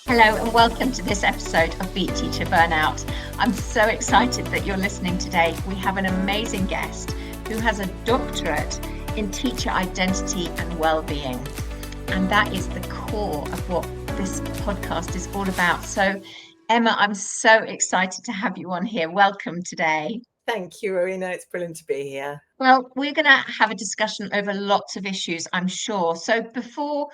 Hello and welcome to this episode of Beat Teacher Burnout. I'm so excited that you're listening today. We have an amazing guest who has a doctorate in teacher identity and well-being. And that is the core of what this podcast is all about. So, Emma, I'm so excited to have you on here. Welcome today. Thank you, Rowena. It's brilliant to be here. Well, we're going to have a discussion over lots of issues, I'm sure. So before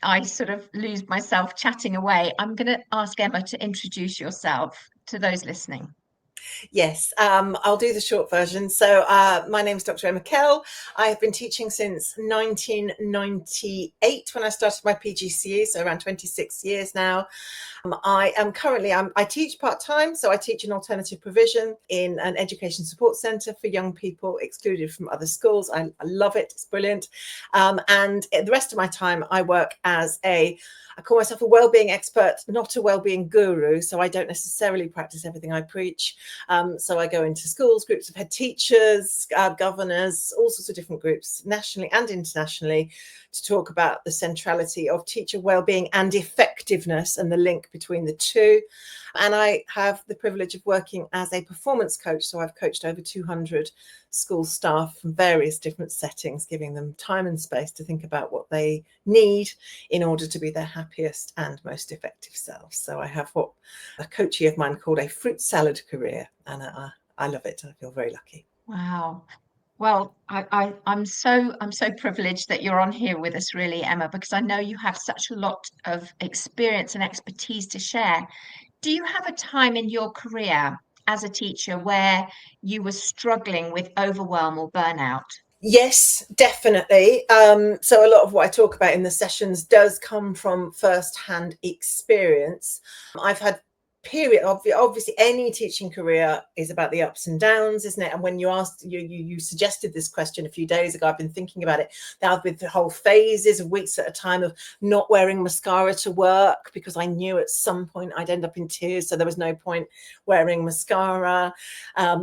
I sort of lose myself chatting away, I'm going to ask Emma to introduce yourself to those listening. Yes, I'll do the short version. So my name is Dr. Emma Kell. I have been teaching since 1998 when I started my PGCE, so around 26 years now. I teach part-time, so I teach an alternative provision in an education support centre for young people excluded from other schools. I love it. It's brilliant. And the rest of my time, I work as I call myself a wellbeing expert, not a wellbeing guru. So I don't necessarily practice everything I preach. So I go into schools, groups of head teachers, governors, all sorts of different groups, nationally and internationally, to talk about the centrality of teacher wellbeing and effectiveness and the link between the two. And I have the privilege of working as a performance coach. So I've coached over 200 school staff from various different settings, giving them time and space to think about what they need in order to be their happiest and most effective selves. So I have what a coachee of mine called a fruit salad career, and I love it. I feel very lucky. Wow. Well, I'm so privileged that you're on here with us, really, Emma, because I know you have such a lot of experience and expertise to share. Do you have a time in your career as a teacher where you were struggling with overwhelm or burnout? Yes, definitely. So a lot of what I talk about in the sessions does come from first-hand experience. I've had obviously any teaching career is about the ups and downs, isn't it? And when you asked, you suggested this question a few days ago, I've been thinking about it. There have been the whole phases of weeks at a time of not wearing mascara to work because I knew at some point I'd end up in tears, so there was no point wearing mascara.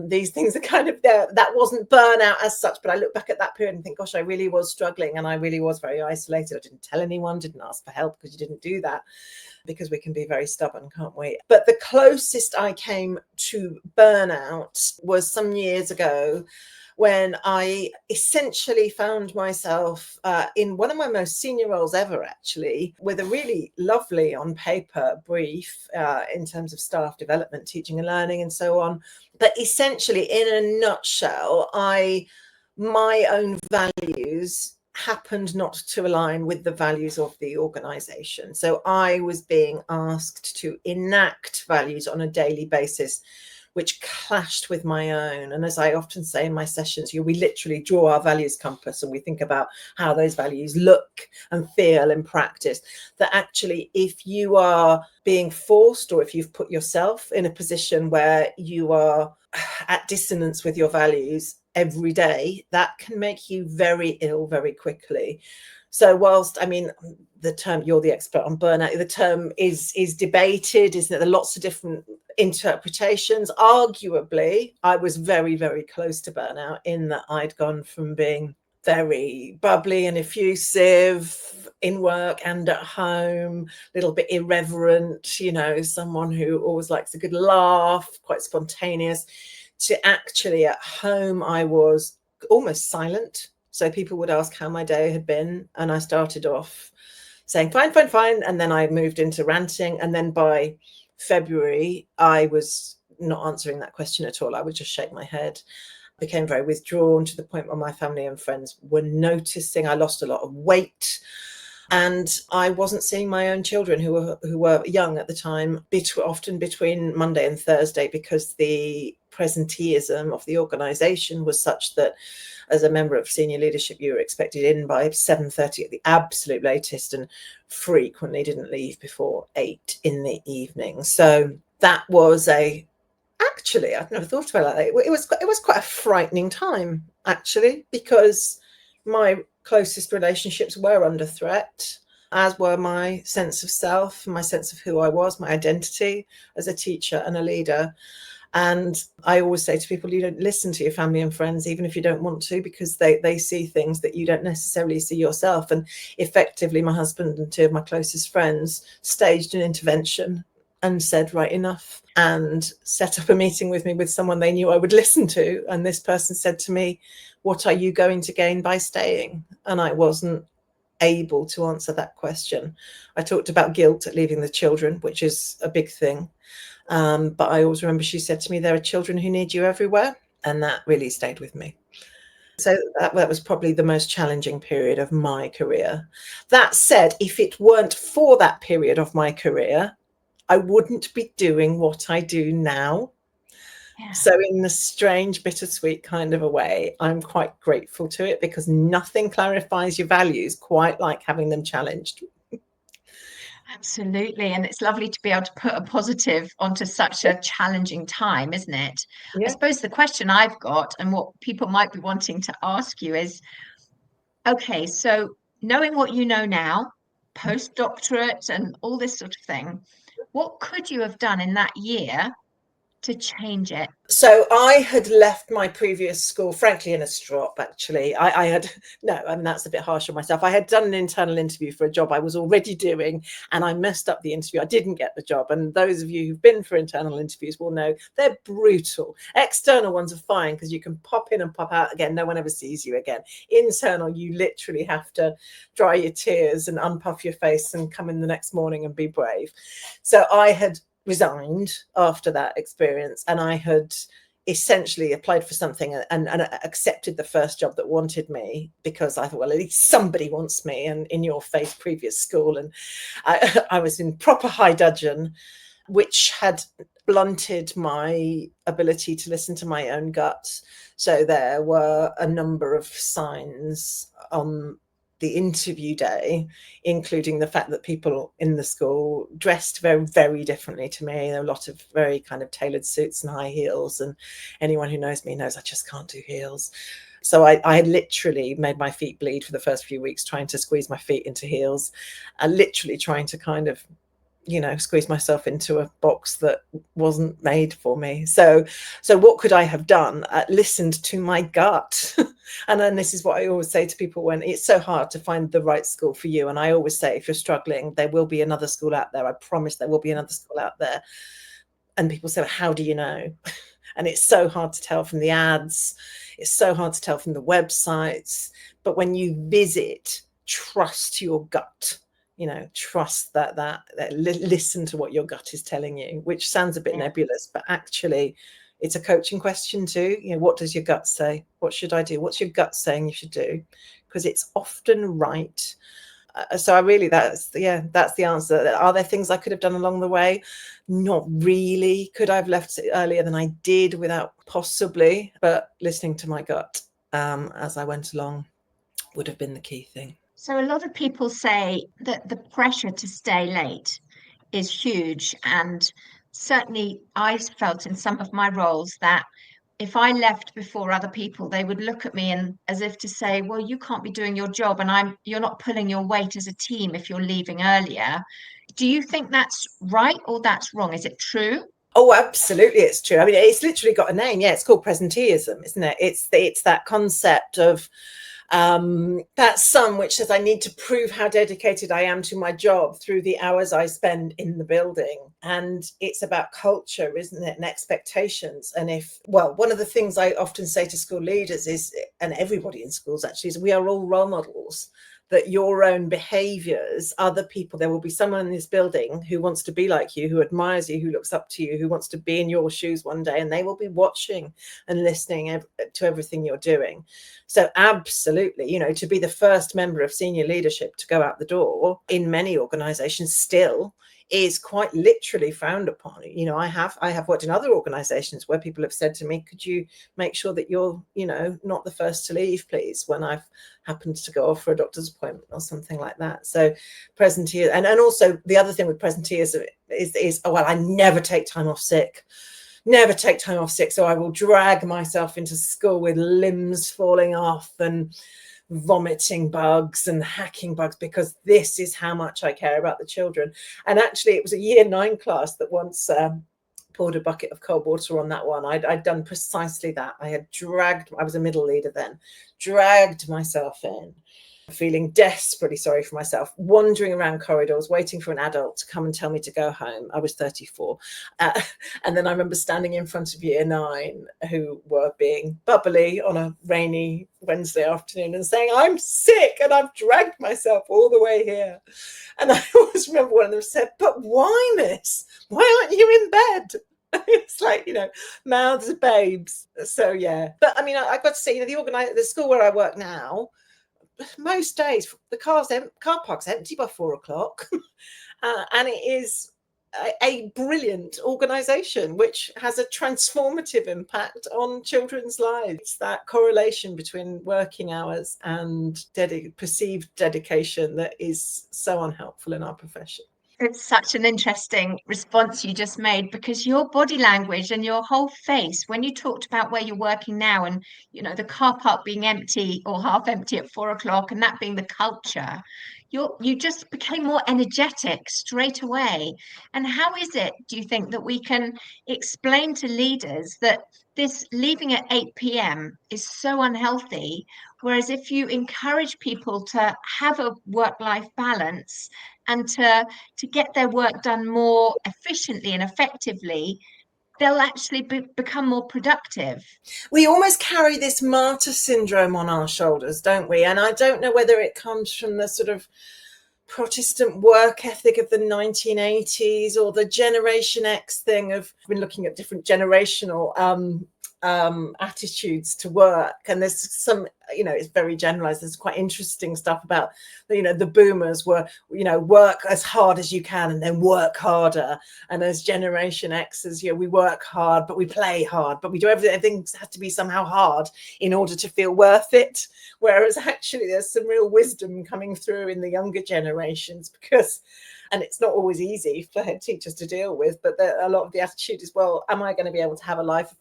These things are kind of there. That wasn't burnout as such, but I look back at that period and think, gosh, I really was struggling, and I really was very isolated. I didn't tell anyone, didn't ask for help, because you didn't do that, because we can be very stubborn, can't we? But the closest I came to burnout was some years ago, when I essentially found myself in one of my most senior roles ever, actually, with a really lovely on paper brief in terms of staff development, teaching and learning and so on. But essentially, in a nutshell, my own values happened not to align with the values of the organization. So I was being asked to enact values on a daily basis which clashed with my own. And as I often say in my sessions, we literally draw our values compass and we think about how those values look and feel in practice. That actually, if you are being forced, or if you've put yourself in a position where you are at dissonance with your values every day, that can make you very ill very quickly. So whilst, I mean, the term, you're the expert on burnout, the term is debated, isn't it? There are lots of different interpretations. Arguably, I was very, very close to burnout, in that I'd gone from being very bubbly and effusive in work and at home, a little bit irreverent, someone who always likes a good laugh, quite spontaneous, to actually at home I was almost silent. So people would ask how my day had been, and I started off saying fine, fine, fine, and then I moved into ranting, and then by February I was not answering that question at all. I would just shake my head. I became very withdrawn, to the point where my family and friends were noticing. I lost a lot of weight, and I wasn't seeing my own children, who were young at the time, often between Monday and Thursday, because the presenteeism of the organization was such that as a member of senior leadership, you were expected in by 7:30 at the absolute latest, and frequently didn't leave before 8 in the evening. So that was actually, I've never thought about it. It was quite a frightening time, actually, because my closest relationships were under threat. as were my sense of self, my sense of who I was, my identity as a teacher and a leader. And I always say to people, you don't listen to your family and friends, even if you don't want to, because they see things that you don't necessarily see yourself. And effectively, my husband and two of my closest friends staged an intervention and said, right, enough, and set up a meeting with me with someone they knew I would listen to. And this person said to me, what are you going to gain by staying? And I wasn't able to answer that question. I talked about guilt at leaving the children, which is a big thing. But I always remember she said to me, there are children who need you everywhere. And that really stayed with me. So that was probably the most challenging period of my career. That said, if it weren't for that period of my career, I wouldn't be doing what I do now. Yeah. So in the strange, bittersweet kind of a way, I'm quite grateful to it, because nothing clarifies your values quite like having them challenged. Absolutely. And it's lovely to be able to put a positive onto such a challenging time, isn't it? Yeah. I suppose the question I've got, and what people might be wanting to ask you, is, okay, so knowing what you know now, postdoctorate and all this sort of thing, what could you have done in that year to change it? So I had left my previous school, frankly, in a strop, actually. I had, no, I mean, that's a bit harsh on myself. I had done an internal interview for a job I was already doing, and I messed up the interview. I didn't get the job. And those of you who've been for internal interviews will know they're brutal. External ones are fine because you can pop in and pop out again. No one ever sees you again. Internal, you literally have to dry your tears and unpuff your face and come in the next morning and be brave. So I had resigned after that experience, and I had essentially applied for something and accepted the first job that wanted me, because I thought, well, at least somebody wants me, and in your face previous school. And I was in proper high dudgeon, which had blunted my ability to listen to my own gut. So there were a number of signs on the interview day, including the fact that people in the school dressed very, very differently to me. There were a lot of very kind of tailored suits and high heels, and anyone who knows me knows I just can't do heels. So I literally made my feet bleed for the first few weeks trying to squeeze my feet into heels, and literally trying to kind of, you know, squeeze myself into a box that wasn't made for me. So what could I have done? Listened to my gut. And then this is what I always say to people when it's so hard to find the right school for you. And I always say, if you're struggling, there will be another school out there. I promise there will be another school out there. And people say, well, how do you know? And it's so hard to tell from the ads. It's so hard to tell from the websites. But when you visit, trust your gut. You know, trust that listen to what your gut is telling you, which sounds a bit nebulous, but actually it's a coaching question too. You know, what does your gut say? What should I do? What's your gut saying you should do? Because it's often right. So I really, that's the answer. Are there things I could have done along the way? Not really. Could I have left it earlier than I did? Without possibly, but listening to my gut as I went along would have been the key thing. So a lot of people say that the pressure to stay late is huge. And certainly I felt in some of my roles that if I left before other people, they would look at me and as if to say, well, you can't be doing your job, and you're not pulling your weight as a team if you're leaving earlier. Do you think that's right or that's wrong? Is it true? Oh, absolutely, it's true. I mean, it's literally got a name. Yeah, it's called presenteeism, isn't it? It's that concept of that sum which says I need to prove how dedicated I am to my job through the hours I spend in the building. And it's about culture, isn't it, and expectations. And one of the things I often say to school leaders is, and everybody in schools actually, is we are all role models. That your own behaviors, other people, there will be someone in this building who wants to be like you, who admires you, who looks up to you, who wants to be in your shoes one day, and they will be watching and listening to everything you're doing. So absolutely, you know, to be the first member of senior leadership to go out the door in many organizations still is quite literally frowned upon. You know, I have worked in other organizations where people have said to me, could you make sure that you're, you know, not the first to leave, please, when I've happened to go off for a doctor's appointment or something like that. So presenteeism, and also the other thing with presenteeism is well, I never take time off sick. So I will drag myself into school with limbs falling off and vomiting bugs and hacking bugs, because this is how much I care about the children. And actually, it was a year 9 class that once poured a bucket of cold water on that one. I'd done precisely that. I was a middle leader then, dragged myself in, feeling desperately sorry for myself, wandering around corridors, waiting for an adult to come and tell me to go home. I was 34. And then I remember standing in front of year 9 who were being bubbly on a rainy Wednesday afternoon and saying, I'm sick and I've dragged myself all the way here. And I always remember one of them said, but why, miss? Why aren't you in bed? It's like, mouths of babes. So, yeah. But I mean, I got to say, the school where I work now, most days the car park's empty by 4 o'clock. And it is a brilliant organisation which has a transformative impact on children's lives. It's that correlation between working hours and perceived dedication that is so unhelpful in our profession. It's such an interesting response you just made, because your body language and your whole face, when you talked about where you're working now and, the car park being empty or half empty at 4 o'clock and that being the culture, you just became more energetic straight away. And how is it, do you think, that we can explain to leaders that this leaving at 8 p.m. is so unhealthy, whereas if you encourage people to have a work-life balance and to get their work done more efficiently and effectively, they'll actually become more productive? We almost carry this martyr syndrome on our shoulders, don't we? And I don't know whether it comes from the sort of Protestant work ethic of the 1980s or the Generation X thing of been looking at different generational attitudes to work. And there's some, it's very generalized. There's quite interesting stuff about, the boomers were, work as hard as you can and then work harder. And as Generation X's, we work hard, but we play hard, but we do everything. Everything has to be somehow hard in order to feel worth it. Whereas actually there's some real wisdom coming through in the younger generations, and it's not always easy for head teachers to deal with, but a lot of the attitude is, well, am I going to be able to have a life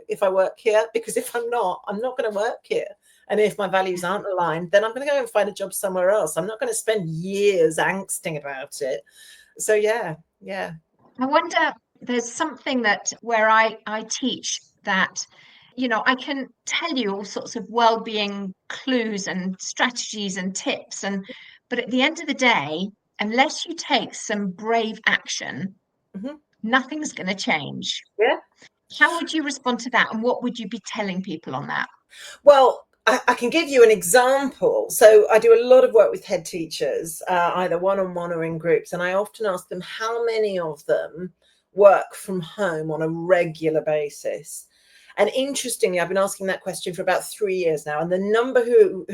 if I work here? Because if I'm not going to work here. And if my values aren't aligned, then I'm going to go and find a job somewhere else. I'm not going to spend years angsting about it. So, yeah. I wonder, there's something that where I teach that, I can tell you all sorts of well-being clues and strategies and tips. But at the end of the day, unless you take some brave action, nothing's going to change. Yeah. How would you respond to that? And what would you be telling people on that? Well, I can give you an example. So I do a lot of work with head teachers, either one-on-one or in groups. And I often ask them how many of them work from home on a regular basis. And interestingly, I've been asking that question for about 3 years now. And the number who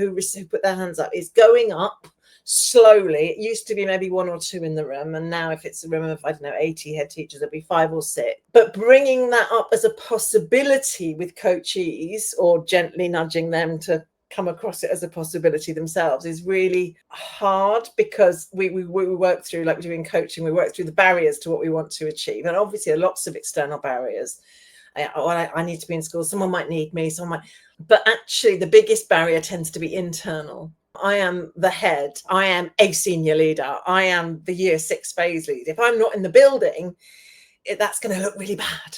put their hands up is going up slowly. It used to be maybe 1 or 2 in the room. And now if it's a room of, 80 head teachers, it'll be 5 or 6. But bringing that up as a possibility with coachees, or gently nudging them to come across it as a possibility themselves, is really hard, because we work through, like we do in coaching, we work through the barriers to what we want to achieve. And obviously there are lots of external barriers. I need to be in school. Someone might need me. But actually the biggest barrier tends to be internal. I am the head. I am a senior leader. I am the year 6 phase lead. If I'm not in the building, that's going to look really bad.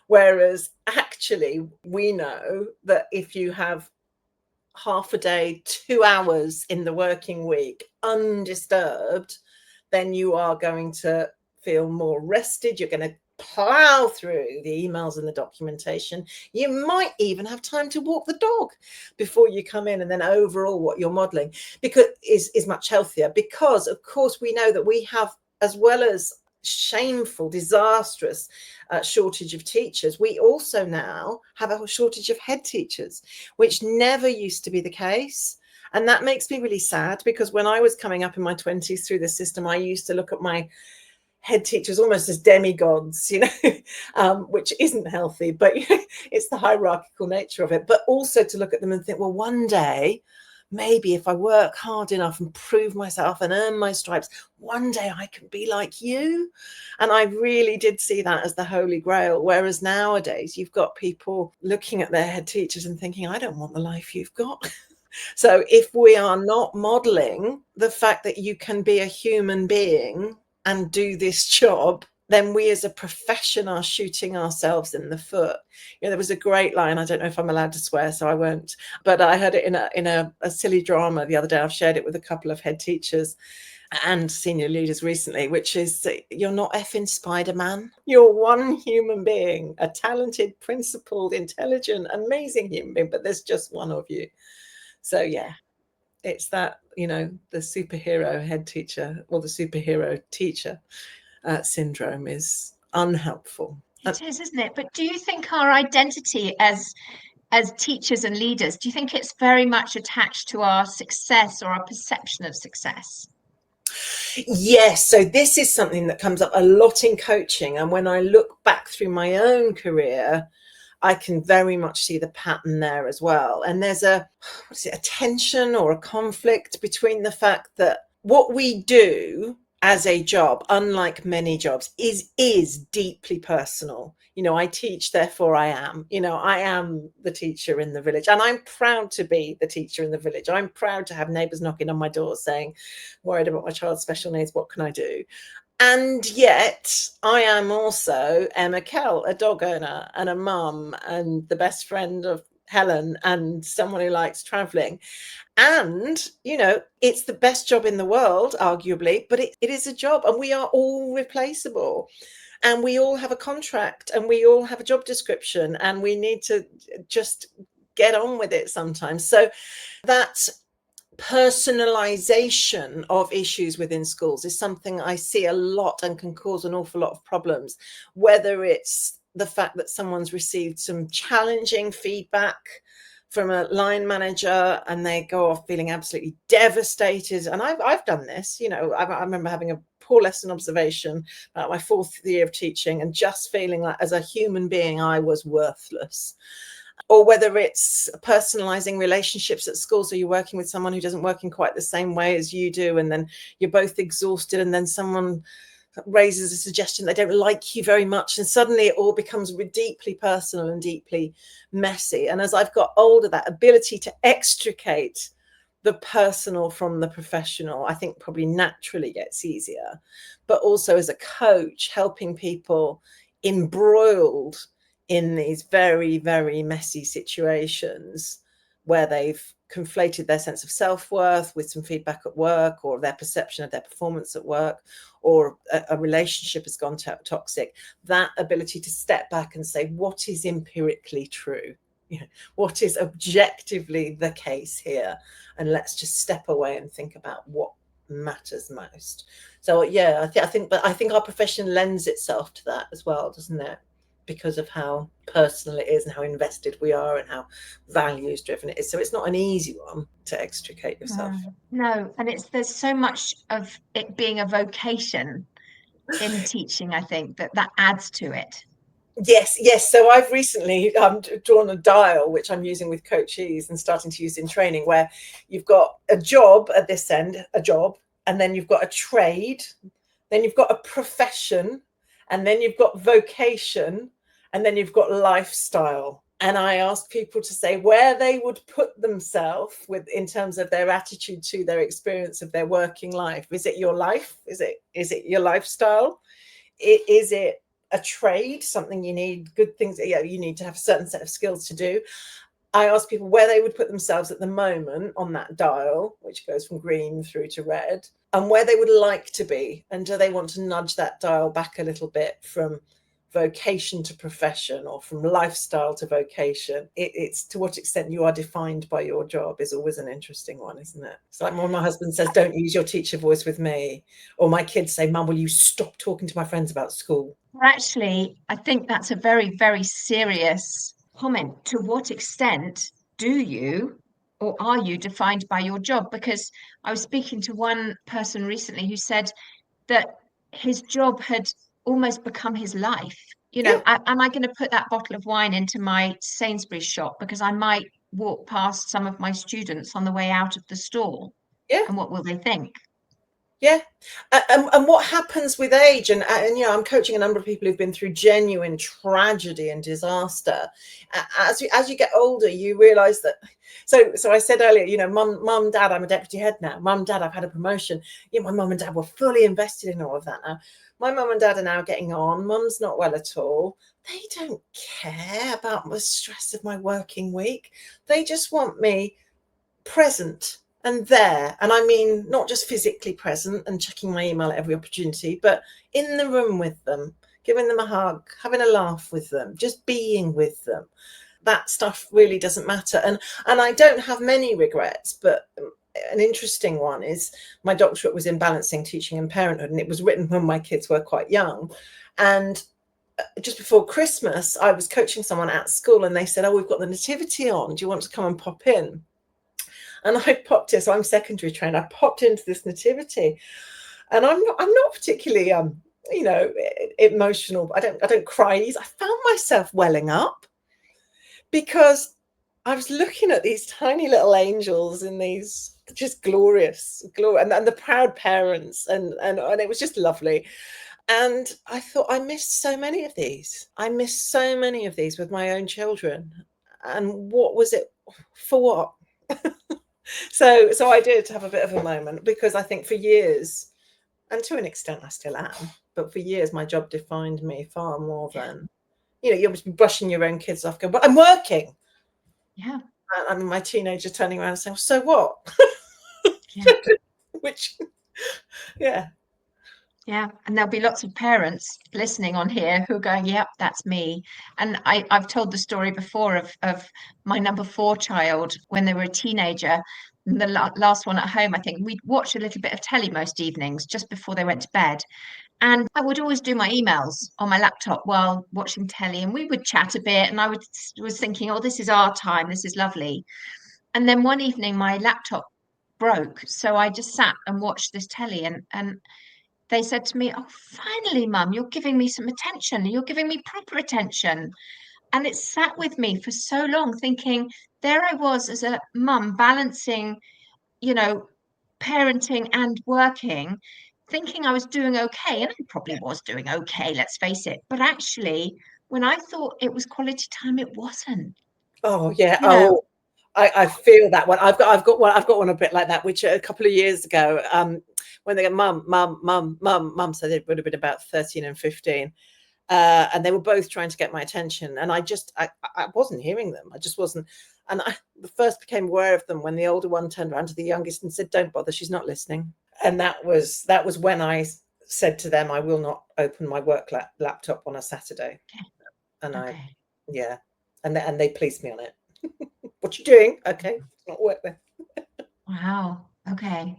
Whereas actually we know that if you have half a day, 2 hours in the working week undisturbed, then you are going to feel more rested. You're going to plow through the emails and the documentation. You might even have time to walk the dog before you come in, and then overall what you're modeling is much healthier, because of course we know that we have, as well as shameful, disastrous shortage of teachers, we also now have a shortage of head teachers, which never used to be the case. And that makes me really sad, because when I was coming up in my 20s through the system, I used to look at my head teachers almost as demigods, which isn't healthy, but it's the hierarchical nature of it. But also to look at them and think, well, one day, maybe if I work hard enough and prove myself and earn my stripes, one day I can be like you. And I really did see that as the holy grail. Whereas nowadays you've got people looking at their head teachers and thinking, I don't want the life you've got. So if we are not modeling the fact that you can be a human being and do this job, then we as a profession are shooting ourselves in the foot. There was a great line, I don't know if I'm allowed to swear, so I won't, but I heard it in a silly drama the other day. I've shared it with a couple of head teachers and senior leaders recently, which is, you're not effing Spider-Man. You're one human being, a talented, principled, intelligent, amazing human being, but there's just one of you. So yeah, it's that, the superhero head teacher or the superhero teacher syndrome is unhelpful. It is, isn't it? But do you think our identity as teachers and leaders, do you think it's very much attached to our success or our perception of success? Yes. So this is something that comes up a lot in coaching. And when I look back through my own career, I can very much see the pattern there as well. And there's a tension or a conflict between the fact that what we do as a job, unlike many jobs, is deeply personal. I teach, therefore I am. I am the teacher in the village, and I'm proud to be the teacher in the village. I'm proud to have neighbours knocking on my door saying, worried about my child's special needs, what can I do? And yet I am also Emma Kell, a dog owner and a mum and the best friend of Helen and someone who likes traveling. And, it's the best job in the world, arguably, but it is a job, and we are all replaceable. And we all have a contract, and we all have a job description, and we need to just get on with it sometimes. So that personalization of issues within schools is something I see a lot and can cause an awful lot of problems, whether it's the fact that someone's received some challenging feedback from a line manager and they go off feeling absolutely devastated. And I've done this, I remember having a poor lesson observation about my 4th year of teaching and just feeling like as a human being I was worthless. Or whether it's personalizing relationships at school. So you're working with someone who doesn't work in quite the same way as you do, and then you're both exhausted, and then someone raises a suggestion they don't like you very much, and suddenly it all becomes deeply personal and deeply messy. And as I've got older, that ability to extricate the personal from the professional, I think probably naturally gets easier. But also as a coach, helping people embroiled in these very, very messy situations where they've conflated their sense of self-worth with some feedback at work, or their perception of their performance at work, or a relationship has gone toxic, that ability to step back and say, what is empirically true? What is objectively the case here? And let's just step away and think about what matters most. So yeah, I think our profession lends itself to that as well, doesn't it? Because of how personal it is and how invested we are and how values driven it is. So it's not an easy one to extricate yourself. No, and there's so much of it being a vocation in teaching, I think, that adds to it. Yes. So I've recently drawn a dial, which I'm using with coachees and starting to use in training, where you've got a job at this end, a job, and then you've got a trade, then you've got a profession, and then you've got vocation, and then you've got lifestyle. And I asked people to say where they would put themselves in terms of their attitude to their experience of their working life. Is it your life? Is it your lifestyle? Is it a trade, something you need, good things, you need to have a certain set of skills to do? I asked people where they would put themselves at the moment on that dial, which goes from green through to red, and where they would like to be. And do they want to nudge that dial back a little bit from vocation to profession, or from lifestyle to vocation? It's to what extent you are defined by your job is always an interesting one, isn't it? It's like when my husband says, don't use your teacher voice with me, or my kids say, Mum, will you stop talking to my friends about school? Well, actually, I think that's a very, very serious comment. To what extent do you or are you defined by your job? Because I was speaking to one person recently who said that his job had almost become his life. Yeah. Am I going to put that bottle of wine into my Sainsbury's shop because I might walk past some of my students on the way out of the store? Yeah. And what will they think? Yeah. And what happens with age, and I'm coaching a number of people who've been through genuine tragedy and disaster. As you get older, you realize that. So I said earlier, mum, dad, I'm a deputy head now. Mum, dad, I've had a promotion. My mum and dad were fully invested in all of that now. My mum and dad are now getting on. Mum's not well at all. They don't care about the stress of my working week. They just want me present and there. And I mean, not just physically present and checking my email at every opportunity, but in the room with them, giving them a hug, having a laugh with them, just being with them. That stuff really doesn't matter. And I don't have many regrets, but an interesting one is my doctorate was in balancing teaching and parenthood, and it was written when my kids were quite young. And just before Christmas, I was coaching someone at school, and they said, "Oh, we've got the nativity on. Do you want to come and pop in?" And I popped in. So I'm secondary trained. I popped into this nativity, and I'm not particularly emotional. I don't cry easy. I found myself welling up because I was looking at these tiny little angels in these just glorious, and the proud parents, and it was just lovely. And I thought, I missed so many of these. I missed so many of these with my own children. And what was it for? What? So I did have a bit of a moment, because I think for years, and to an extent I still am, but for years my job defined me far more than, you're just brushing your own kids off, going, "But I'm working." Yeah. I mean, my teenager turning around and saying, "Well, so what?" Yeah. Which, yeah. Yeah, and there'll be lots of parents listening on here who are going, "Yep, that's me." And I've told the story before of my number 4 child when they were a teenager. And the last one at home, I think we'd watch a little bit of telly most evenings just before they went to bed. And I would always do my emails on my laptop while watching telly, and we would chat a bit. And was thinking, "Oh, this is our time. This is lovely." And then one evening, my laptop broke, so I just sat and watched this telly, and they said to me, "Oh, finally, Mum, you're giving me some attention. You're giving me proper attention." And it sat with me for so long, thinking, there I was as a mum balancing, you know, parenting and working, thinking I was doing okay. And I probably was doing okay, let's face it. But actually, when I thought it was quality time, it wasn't. Oh, yeah. You know, Oh, I feel that one. I've got one a bit like that, which a couple of years ago, when they go, "Mum, mum, mum, mum, mum," so they would have been about 13 and 15. And they were both trying to get my attention, and I wasn't hearing them. I just wasn't. And I first became aware of them when the older one turned around to the youngest and said, "Don't bother, she's not listening." And that was when I said to them, "I will not open my work laptop on a Saturday." And okay. yeah, and they pleased me on it. "What you doing?" "Okay, it's not work then." Wow. Okay.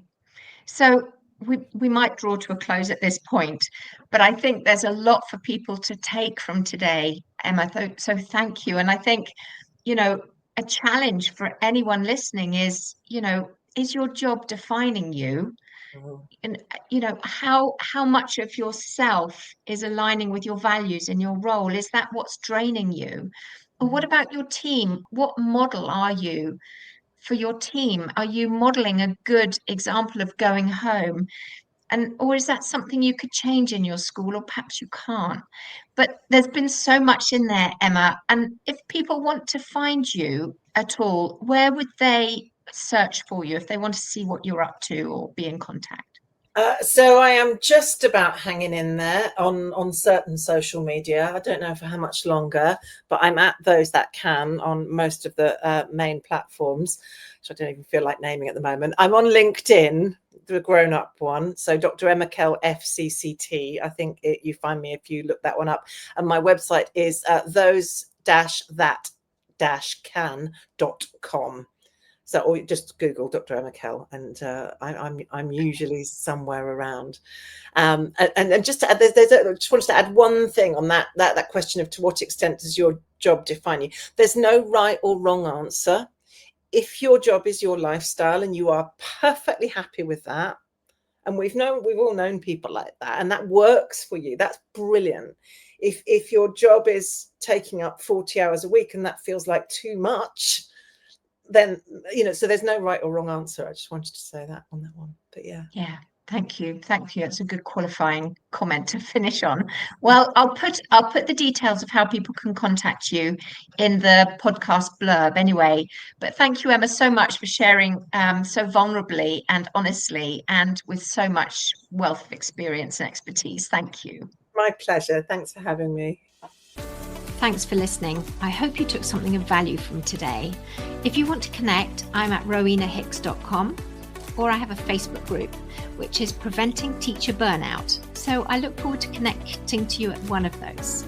So we might draw to a close at this point, but I think there's a lot for people to take from today, Emma. So thank you. And I think, a challenge for anyone listening is, is your job defining you? Mhm. And how much of yourself is aligning with your values and your role? Is that what's draining you? Or what about your team? What model are you for your team? Are you modeling a good example of going home? Or is that something you could change in your school, or perhaps you can't? But there's been so much in there, Emma. And if people want to find you at all, where would they search for you if they want to see what you're up to or be in contact? So I am just about hanging in there on certain social media. I don't know for how much longer, but I'm at those that can on most of the main platforms, which I don't even feel like naming at the moment. I'm on LinkedIn, the grown-up one. So Dr. Emma Kell, FCCT. I think you find me if you look that one up. And my website is those-that-can.com. So, or just Google Dr. Emma Kell, and I'm usually somewhere around. And just to add, I just wanted to add one thing on that question of to what extent does your job define you? There's no right or wrong answer. If your job is your lifestyle and you are perfectly happy with that, and we've all known people like that, and that works for you, that's brilliant. If your job is taking up 40 hours a week and that feels like too much, then so there's no right or wrong answer. I just wanted to say that on that one. But yeah. Thank you. Thank you. It's a good qualifying comment to finish on. Well, I'll put the details of how people can contact you in the podcast blurb anyway. But thank you, Emma, so much for sharing so vulnerably and honestly and with so much wealth of experience and expertise. Thank you. My pleasure. Thanks for having me. Thanks for listening. I hope you took something of value from today. If you want to connect, I'm at rowenahicks.com, or I have a Facebook group, which is Preventing Teacher Burnout. So I look forward to connecting to you at one of those.